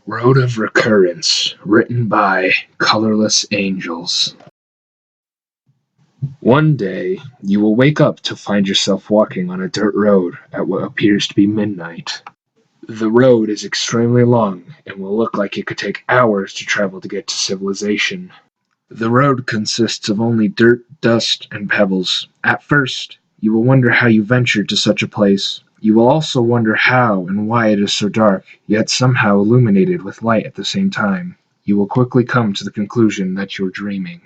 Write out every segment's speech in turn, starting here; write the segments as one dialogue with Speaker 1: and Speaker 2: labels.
Speaker 1: Road of Recurrence, written by ColorlessAngelz. One day, you will wake up to find yourself walking on a dirt road at what appears to be midnight. The road is extremely long and will look like it could take hours to travel to get to civilization. The road consists of only dirt, dust, and pebbles. At first, you will wonder how you ventured to such a place. You will also wonder how and why it is so dark, yet somehow illuminated with light at the same time. You will quickly come to the conclusion that you're dreaming.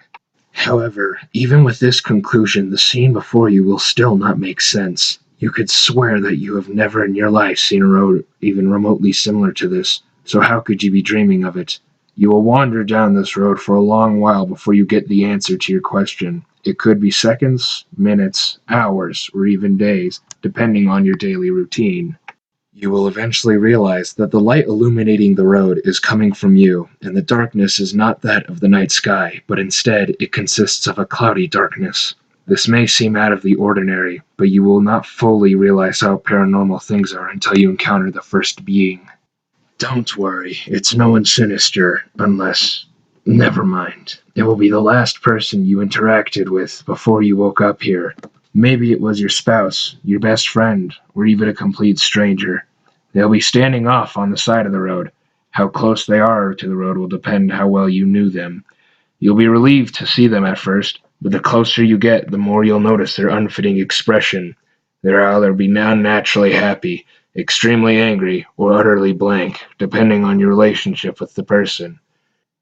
Speaker 1: However, even with this conclusion, the scene before you will still not make sense. You could swear that you have never in your life seen a road even remotely similar to this, so how could you be dreaming of it? You will wander down this road for a long while before you get the answer to your question. It could be seconds, minutes, hours, or even days, depending on your daily routine. You will eventually realize that the light illuminating the road is coming from you, and the darkness is not that of the night sky, but instead it consists of a cloudy darkness. This may seem out of the ordinary, but you will not fully realize how paranormal things are until you encounter the first being. Don't worry, it's no one sinister, unless... Never mind. It will be the last person you interacted with before you woke up here. Maybe it was your spouse, your best friend, or even a complete stranger. They'll be standing off on the side of the road. How close they are to the road will depend how well you knew them. You'll be relieved to see them at first, but the closer you get, the more you'll notice their unfitting expression. They'll either be unnaturally happy, extremely angry, or utterly blank, depending on your relationship with the person.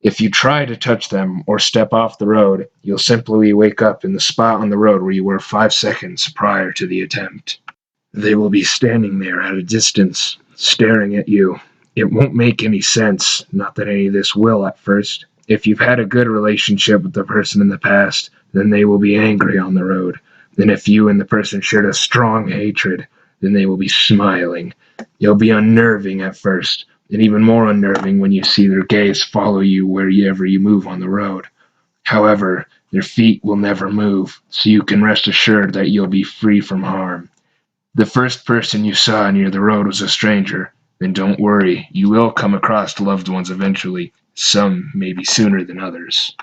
Speaker 1: If you try to touch them or step off the road, you'll simply wake up in the spot on the road where you were 5 seconds prior to the attempt. They will be standing there at a distance, staring at you. It won't make any sense, not that any of this will at first. If you've had a good relationship with the person in the past, then they will be angry on the road. And if you and the person shared a strong hatred, then they will be smiling. You'll be unnerving at first, and even more unnerving when you see their gaze follow you wherever you move on the road. However, their feet will never move, so you can rest assured that you'll be free from harm. The first person you saw near the road was a stranger, then don't worry, you will come across loved ones eventually, some maybe sooner than others.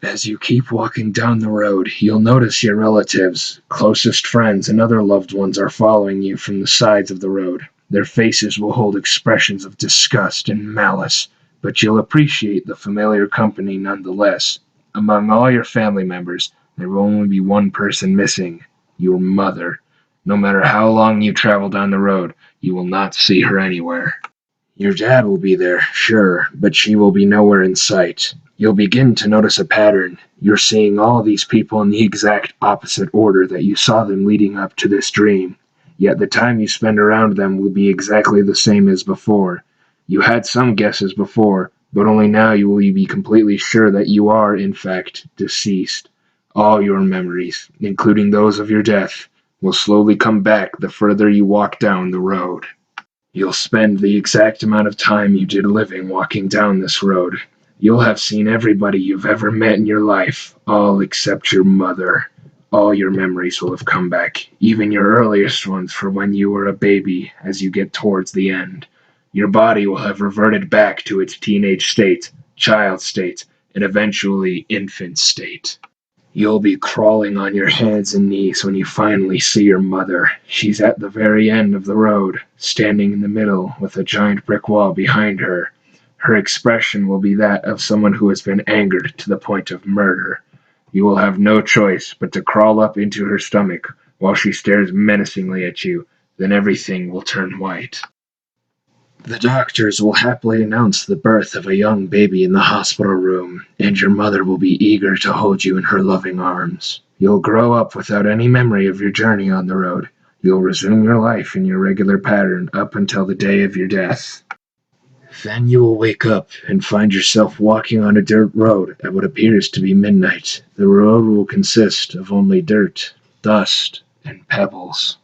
Speaker 1: As you keep walking down the road, you'll notice your relatives, closest friends, and other loved ones are following you from the sides of the road. Their faces will hold expressions of disgust and malice, but you'll appreciate the familiar company nonetheless. Among all your family members, there will only be one person missing, your mother. No matter how long you travel down the road, you will not see her anywhere. Your dad will be there, sure, but she will be nowhere in sight. You'll begin to notice a pattern. You're seeing all these people in the exact opposite order that you saw them leading up to this dream. Yet the time you spend around them will be exactly the same as before. You had some guesses before, but only now you will be completely sure that you are, in fact, deceased. All your memories, including those of your death, will slowly come back the further you walk down the road. You'll spend the exact amount of time you did living walking down this road. You'll have seen everybody you've ever met in your life, all except your mother. All your memories will have come back, even your earliest ones for when you were a baby as you get towards the end. Your body will have reverted back to its teenage state, child state, and eventually infant state. You'll be crawling on your hands and knees when you finally see your mother. She's at the very end of the road, standing in the middle with a giant brick wall behind her. Her expression will be that of someone who has been angered to the point of murder. You will have no choice but to crawl up into her stomach while she stares menacingly at you. Then everything will turn white. The doctors will happily announce the birth of a young baby in the hospital room, and your mother will be eager to hold you in her loving arms. You'll grow up without any memory of your journey on the road. You'll resume your life in your regular pattern up until the day of your death. Then you will wake up and find yourself walking on a dirt road at what appears to be midnight. The road will consist of only dirt, dust, and pebbles.